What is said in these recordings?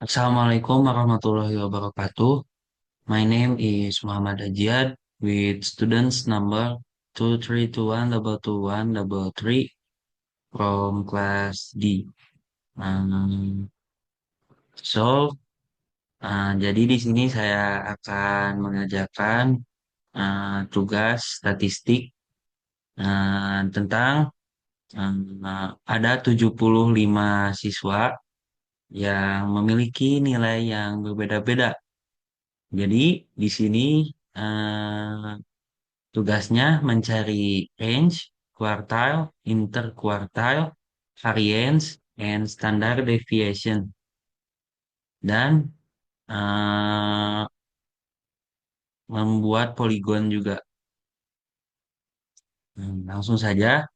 Assalamualaikum warahmatullahi wabarakatuh. My name is Muhammad Ajiad with students number 2321 from class D. Um, jadi di sini saya akan mengajarkan tugas statistik tentang ada 75 siswa yang memiliki nilai yang berbeda-beda. Jadi di sini eh, tugasnya mencari range, quartile, interquartile, variance, and standard deviation. Dan eh, membuat poligon juga. Langsung saja.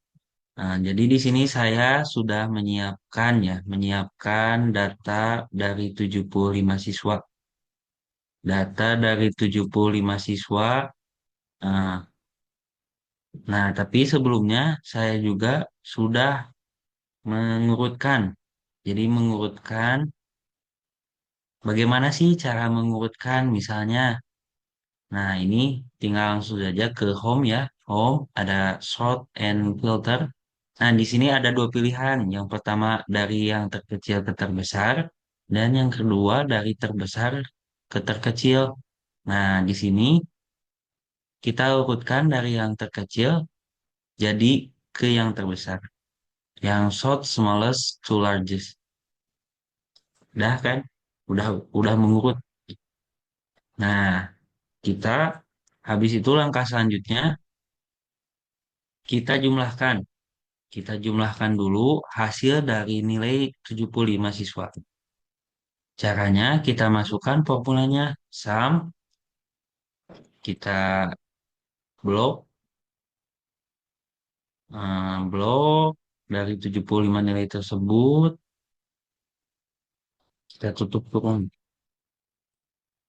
Jadi di sini saya sudah menyiapkan data dari 75 siswa. Data dari 75 siswa. eh, tapi sebelumnya saya juga sudah mengurutkan. Jadi mengurutkan, bagaimana sih cara mengurutkan misalnya? Nah, ini tinggal langsung saja ke home ya. Home, ada sort and filter. Nah, di sini ada dua pilihan. Yang pertama dari yang terkecil ke terbesar, dan yang kedua dari terbesar ke terkecil. Nah, di sini kita urutkan dari yang terkecil jadi ke yang terbesar. Yang sort smallest to largest. Udah kan? Udah mengurut. Nah, kita habis itu langkah selanjutnya kita jumlahkan. Kita jumlahkan dulu hasil dari nilai 75 siswa. Caranya kita masukkan formulanya sum, kita blok, blok dari 75 nilai tersebut, kita tutup kurung.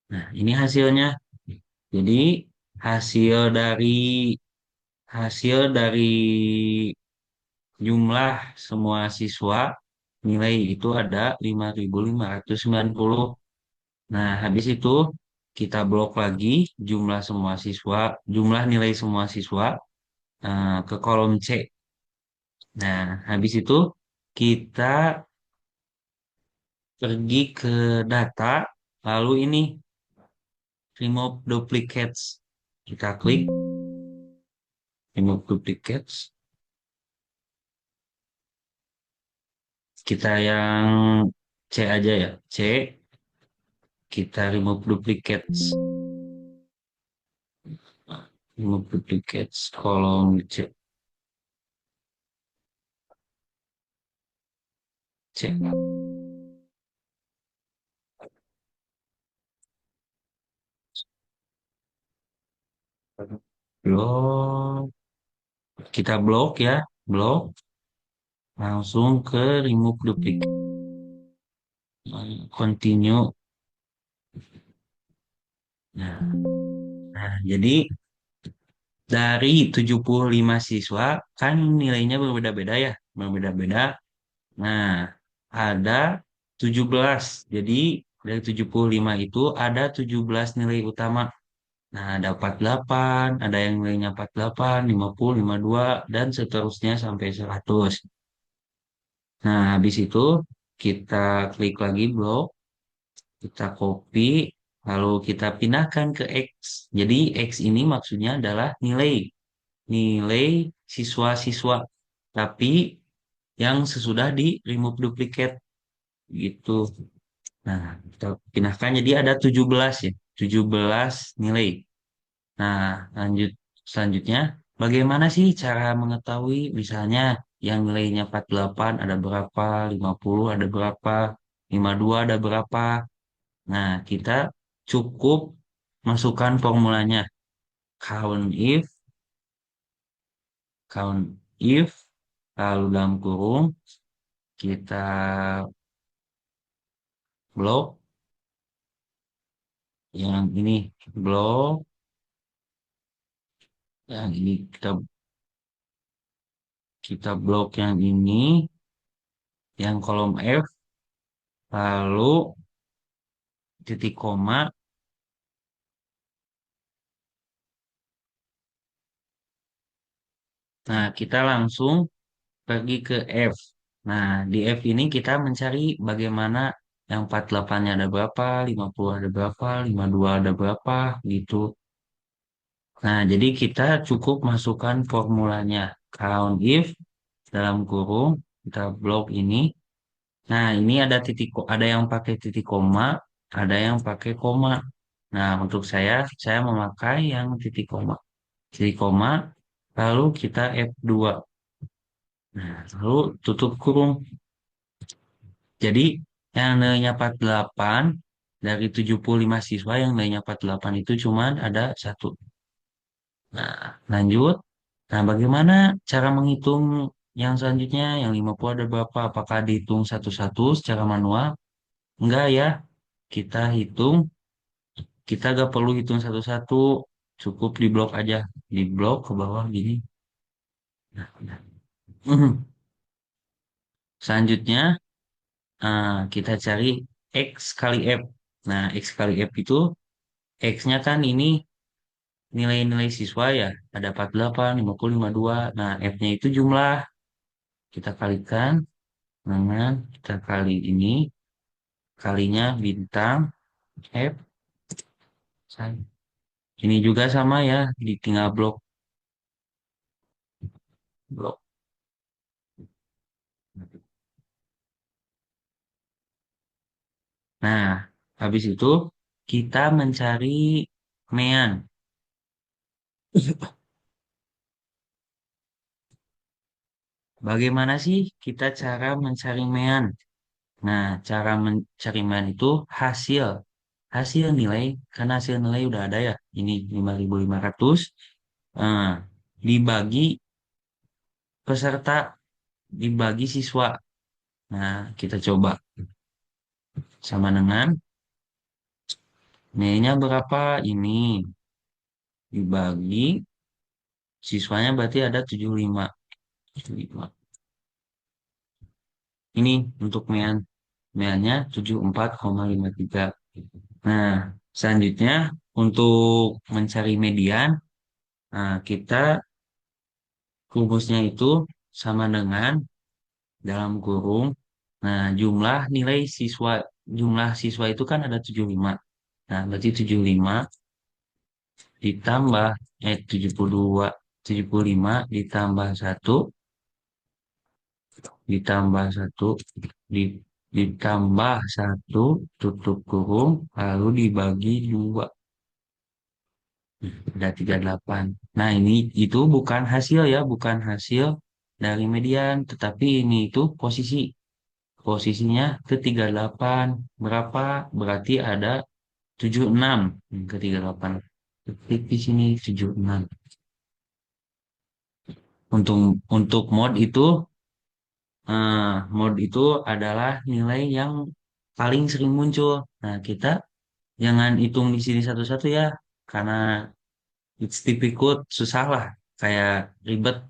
Nah, ini hasilnya. Jadi hasil dari hasil dari jumlah semua siswa nilai itu ada 5.590. Nah, habis itu kita blok lagi jumlah nilai semua siswa ke kolom C. Nah, habis itu kita pergi ke data, lalu ini remove duplicates. Kita klik remove duplicates. Kita yang C aja ya, C. Kita remove duplicates. Remove duplicates kolom C. C. Blok. Kita blok ya, blok. Langsung ke remove duplicate. Continue. Nah, jadi dari 75 siswa kan nilainya berbeda-beda ya, berbeda-beda. Nah, ada 17. Jadi dari 75 itu ada 17 nilai utama. Nah, ada 48, ada yang nilainya 48, 50, 52, dan seterusnya sampai 100. Nah, habis itu kita klik lagi blok, kita copy, lalu kita pindahkan ke X. Jadi X ini maksudnya adalah nilai siswa-siswa, tapi yang sesudah di remove duplicate gitu. Nah, kita pindahkan jadi ada 17 ya, 17 nilai. Nah, selanjutnya bagaimana sih cara mengetahui misalnya yang nilainya 48 ada berapa, 50 ada berapa, 52 ada berapa. Nah, kita cukup masukkan formulanya count if, count if, lalu dalam kurung kita blok yang ini, blok yang ini, kita blok yang ini, yang kolom F, lalu titik koma. Nah, kita langsung pergi ke F. Nah, di F ini kita mencari bagaimana yang 48-nya ada berapa, 50 ada berapa, 52 ada berapa, gitu. Nah, jadi kita cukup masukkan formulanya. Count if dalam kurung, kita blok ini. Nah, ini ada ada yang pakai titik koma, ada yang pakai koma. Nah, untuk saya memakai yang titik koma. Titik koma, lalu kita F2. Nah, lalu tutup kurung. Jadi yang nilainya 48 dari 75 siswa yang nilainya 48 itu cuma ada satu. Nah, lanjut. Nah, bagaimana cara menghitung yang selanjutnya? Yang 50 ada berapa? Apakah dihitung satu-satu secara manual? Enggak ya. Kita hitung, kita gak perlu hitung satu-satu. Cukup di blok aja. Di blok ke bawah gini. Nah, selanjutnya kita cari X kali F. Nah, X kali F itu X-nya kan ini nilai-nilai siswa ya. Ada 48, 50, 52. Nah, F-nya itu jumlah. Kita kalikan dengan kita kali ini. Kalinya bintang F. Ini juga sama ya. Tinggal blok. Blok. Nah, habis itu kita mencari mean. Bagaimana sih kita cara mencari mean? Nah, cara mencari mean itu hasil. Hasil nilai, karena hasil nilai udah ada ya. Ini 5.500. Nah, dibagi peserta, dibagi siswa. Nah, kita coba sama dengan nilainya berapa ini dibagi siswanya berarti ada 75. 75. Ini untuk mean. Meannya 74,53. Nah, selanjutnya untuk mencari median, nah, kita rumusnya itu sama dengan dalam kurung. Nah, jumlah siswa itu kan ada 75. Nah, berarti 75 ditambah 72, 75 ditambah di- ditambah satu tutup kurung lalu dibagi dua. Ada 38. Nah, ini itu bukan hasil ya, bukan hasil dari median, tetapi ini itu posisi. Posisinya ke 38. Berapa? Berarti ada 76 ke 38. Klik di sini 76. Untuk mod itu adalah nilai yang paling sering muncul. Nah, kita jangan hitung di sini satu-satu ya, karena it's difficult, susah lah, kayak ribet.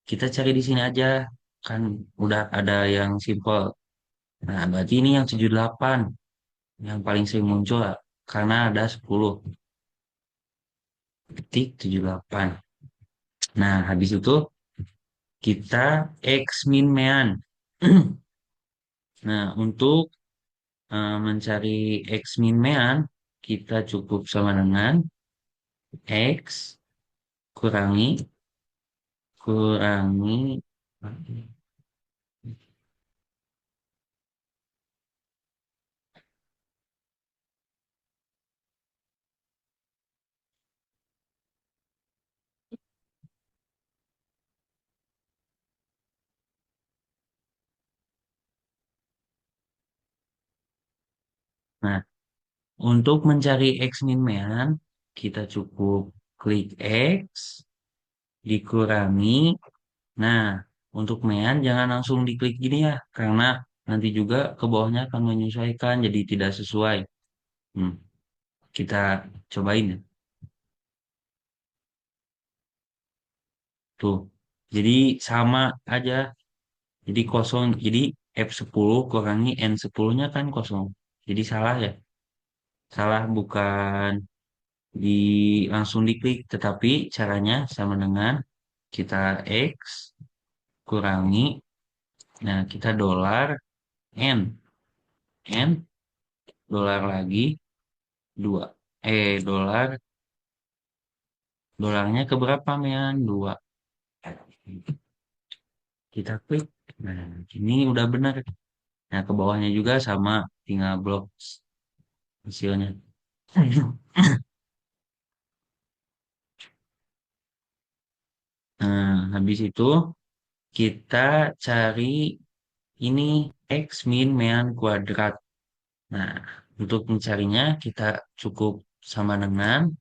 Kita cari di sini aja, kan udah ada yang simple. Nah, berarti ini yang 78 yang paling sering muncul lah, karena ada 10,78. Nah, habis itu kita X min mean. Nah, untuk mencari X min mean, kita cukup sama dengan X kurangi kurangi. Nah, untuk mencari X min mean, kita cukup klik X dikurangi. Nah, untuk mean jangan langsung diklik gini ya, karena nanti juga ke bawahnya akan menyesuaikan jadi tidak sesuai. Hmm, kita cobain ya. Tuh. Jadi sama aja. Jadi kosong. Jadi F10 kurangi N10-nya kan kosong. Jadi salah ya. Salah bukan di langsung diklik, tetapi caranya sama dengan kita X kurangi, nah kita dolar N, N dolar lagi dua, dolar, dolarnya ke berapa men? Dua. Kita klik, nah ini udah benar. Nah ke bawahnya juga sama, tinggal blok hasilnya. Nah habis itu kita cari ini X min mean kuadrat. Nah, untuk mencarinya kita cukup sama dengan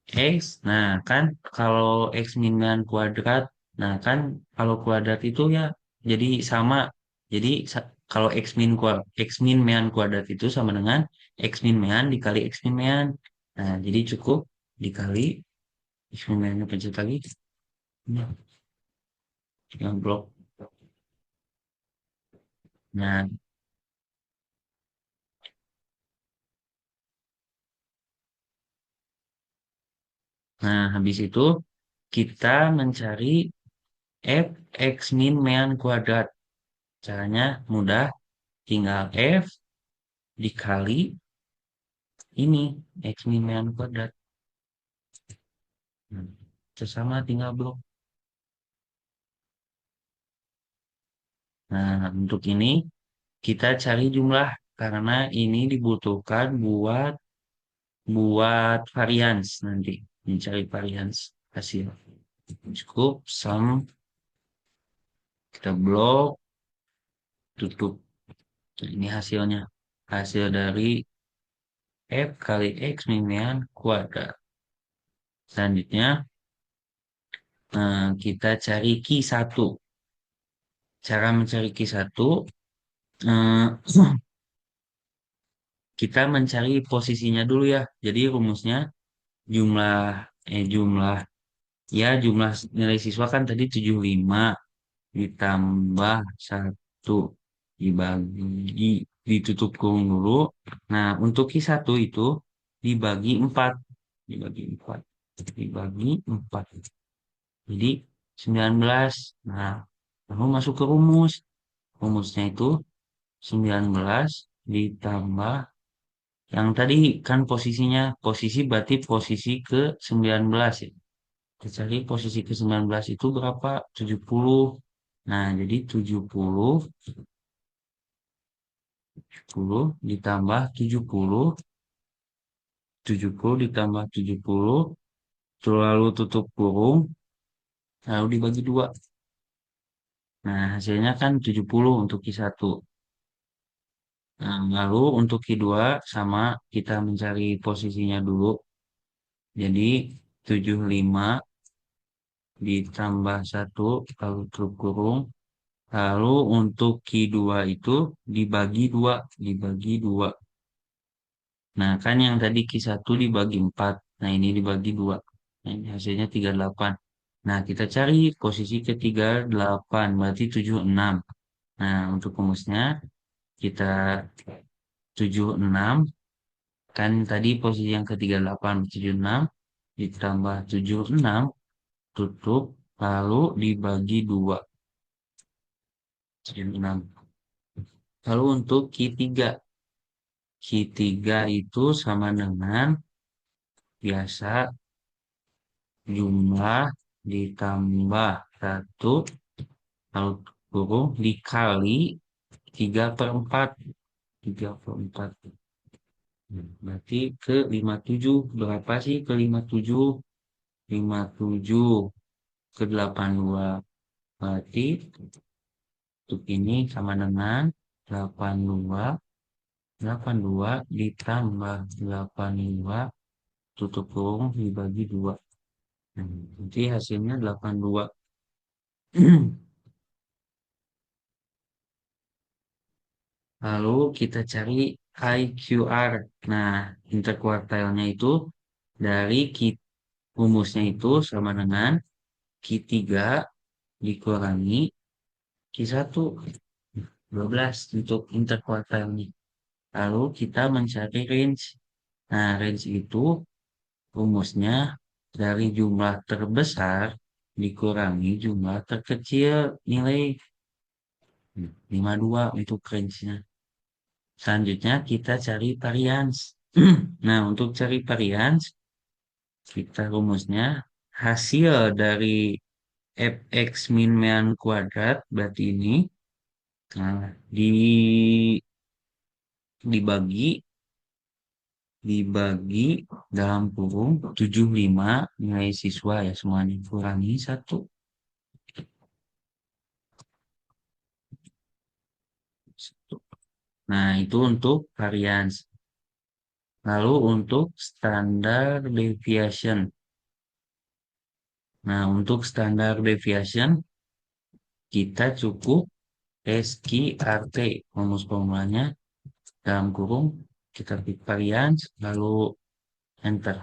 X. Nah, kan kalau X min dengan kuadrat, nah kan kalau kuadrat itu ya jadi sama. Jadi kalau X min mean kuadrat itu sama dengan X min mean dikali X min mean. Nah, jadi cukup dikali X min mean pencet lagi. Nah, yang blok. Nah, habis itu kita mencari F X min mean kuadrat. Caranya mudah, tinggal F dikali ini X min mean kuadrat. Hmm. Sesama tinggal blok. Nah, untuk ini kita cari jumlah karena ini dibutuhkan buat buat varians nanti, mencari varians hasil. Cukup sum, kita blok, tutup. Nah, ini hasilnya. Hasil dari F kali X min mean kuadrat. Selanjutnya kita cari Q1. Cara mencari Q1, eh, kita mencari posisinya dulu ya. Jadi rumusnya jumlah jumlah jumlah nilai siswa kan tadi 75 ditambah satu dibagi ditutup kurung dulu. Nah, untuk Q1 itu dibagi 4, dibagi 4, dibagi 4. Jadi 19. Nah, lalu masuk ke rumus. Rumusnya itu 19 ditambah yang tadi kan posisinya, posisi berarti posisi ke 19 ya. Kita cari posisi ke 19 itu berapa? 70. Nah, jadi 70, 70 ditambah 70, 70 ditambah 70, lalu tutup kurung, lalu dibagi 2. Nah, hasilnya kan 70 untuk Q1. Nah, lalu untuk Q2 sama kita mencari posisinya dulu. Jadi 75 ditambah satu lalu tutup kurung. Lalu untuk Q2 itu dibagi 2, dibagi 2. Nah, kan yang tadi Q1 dibagi 4. Nah, ini dibagi 2. Nah, ini hasilnya 38. Nah, kita cari posisi ketiga 8, berarti 76. Nah, untuk rumusnya kita 76, kan tadi posisi yang ketiga 8, 76 ditambah 76 tutup lalu dibagi 2, 76. Lalu untuk Q3, Q3 itu sama dengan biasa jumlah ditambah satu lalu kurung dikali 3/4, 3/4. Berarti ke 57 berapa sih ke 57? 57 ke 82. Berarti untuk ini sama dengan 82, 82 ditambah 82 tutup kurung dibagi 2. Nah, jadi hasilnya 82. Lalu kita cari IQR. Nah, interkuartilnya itu dari rumusnya itu sama dengan Q3 dikurangi Q1, 12 untuk interkuartilnya. Lalu kita mencari range. Nah, range itu rumusnya dari jumlah terbesar dikurangi jumlah terkecil nilai 52 untuk range-nya. Selanjutnya kita cari varians. Nah, untuk cari varians, kita rumusnya hasil dari fx min mean kuadrat, berarti ini, nah, dibagi dibagi dalam kurung 75 nilai siswa ya semuanya kurangi satu. Nah, itu untuk varians. Lalu untuk standar deviation. Nah, untuk standar deviation kita cukup SQRT rumus formulanya dalam kurung kita pilih varians lalu enter.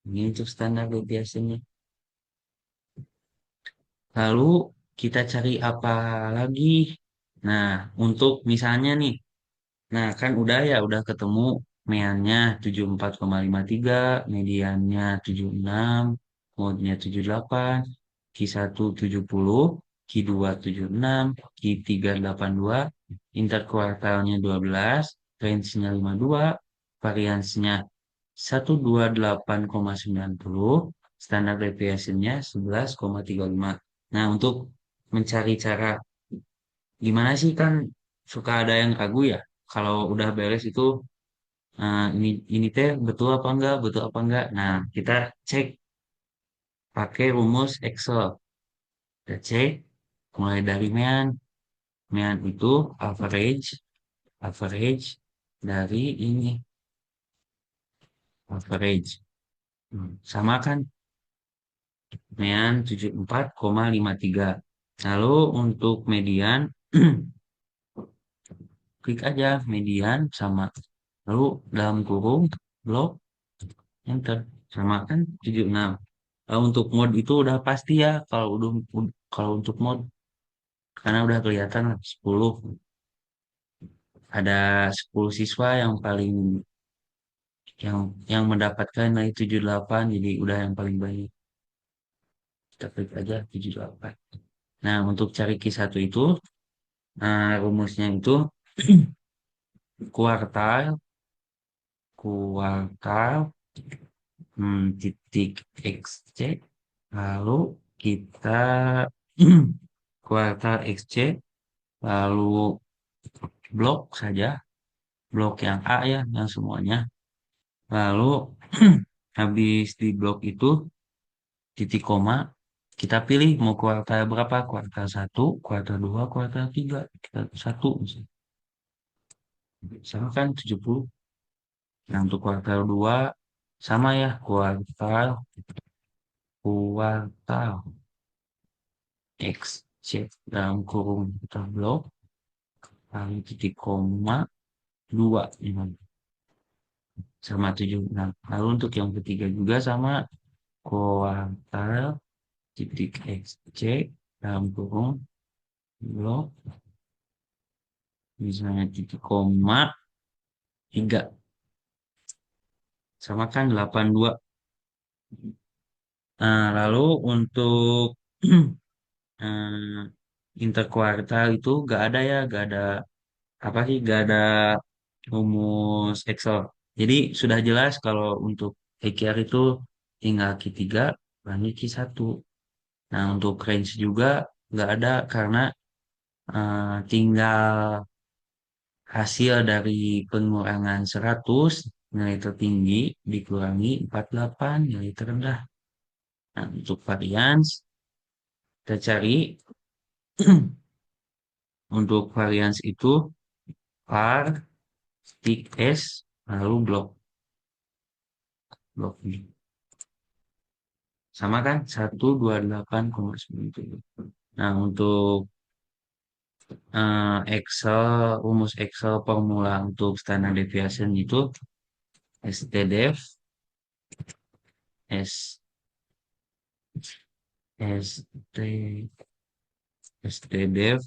Ini untuk standar deviationnya. Lalu kita cari apa lagi? Nah, untuk misalnya nih, nah kan udah ketemu meannya 74,53, mediannya 76, modnya 78, Q1 70, Q2 76, Q3 82, interkuartalnya 12, range-nya 52, variansnya 128,90, standar deviation-nya 11,35. Nah, untuk mencari cara gimana sih kan suka ada yang ragu ya kalau udah beres itu ini teh betul apa enggak. Nah, kita cek pakai rumus Excel. Kita cek mulai dari mean. Mean itu average average dari ini average. Sama kan mean 74,53. Lalu untuk median klik aja median sama. Lalu dalam kurung blok enter sama kan 76. Untuk mode itu udah pasti ya kalau untuk mode karena udah kelihatan 10 ada 10 siswa yang paling yang mendapatkan nilai 78 jadi udah yang paling banyak. Kita klik aja 78. Nah, untuk cari Q1 itu rumusnya itu kuartal kuartal titik XC lalu kita kuartal XC lalu blok saja blok yang A ya yang semuanya lalu habis di blok itu titik koma kita pilih mau kuartal berapa kuartal satu kuartal 2 kuartal 3 kita satu sama kan 70. Nah untuk kuartal 2 sama ya kuartal kuartal X C dalam kurung kita blok lalu titik koma 2 sama 76. Lalu untuk yang ketiga juga sama kuartal titik X C dalam kurung blok misalnya titik koma 3 sama kan 82. Nah, lalu untuk interkuartal itu gak ada apa sih, gak ada rumus Excel. Jadi sudah jelas kalau untuk EQR itu tinggal Q3, lanjut Q1. Nah, untuk range juga nggak ada karena tinggal hasil dari pengurangan 100 nilai tertinggi dikurangi 48 nilai terendah. Nah, untuk varians kita cari untuk varians itu var tik S lalu blok ini. Sama kan 128,97. Nah, untuk rumus Excel formula untuk standard deviation itu STDEV S ST STDEV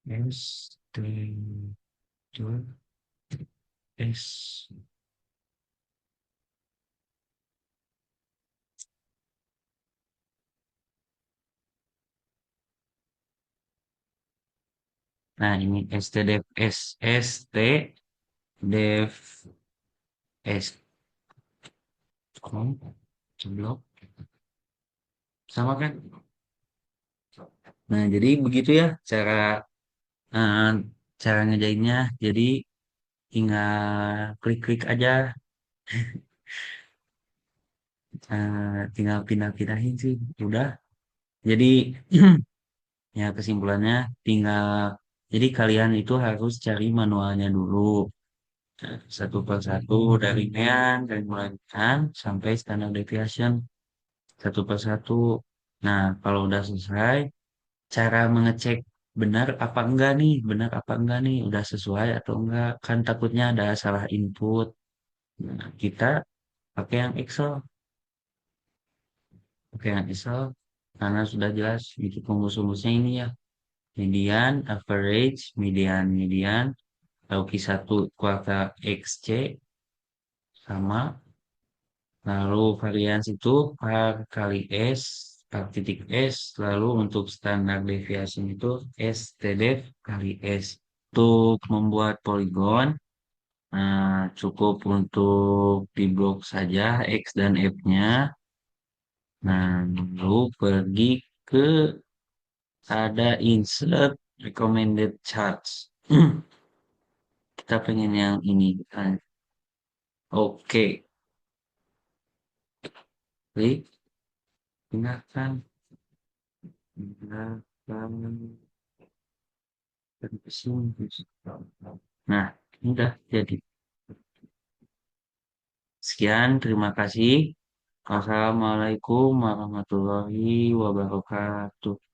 S T dot S. Nah, ini stdev s st dev s com jeblok sama kan? Nah, jadi begitu ya eh, cara ngerjainnya. Jadi tinggal klik-klik aja, tinggal pindah-pindahin sih. Udah. Jadi ya kesimpulannya tinggal jadi kalian itu harus cari manualnya dulu. Nah, satu per satu dari mean, dari mulai mean sampai standard deviation satu per satu. Nah, kalau udah selesai, cara mengecek benar apa enggak nih, udah sesuai atau enggak, kan takutnya ada salah input. Nah, kita pakai yang Excel, karena sudah jelas itu rumus-rumusnya ini ya, median, average, median, lalu Q1 kuartal XC sama, lalu varians itu par kali S, par titik S, lalu untuk standar deviation itu STDEV kali S. Untuk membuat poligon, cukup untuk di blok saja X dan F-nya. Nah, lalu pergi ke ada insert recommended charts. Kita pengen yang ini kan. Oke, klik, pindahkan, pindahkan ke sini. Nah, udah jadi. Sekian, terima kasih. Wassalamualaikum warahmatullahi wabarakatuh.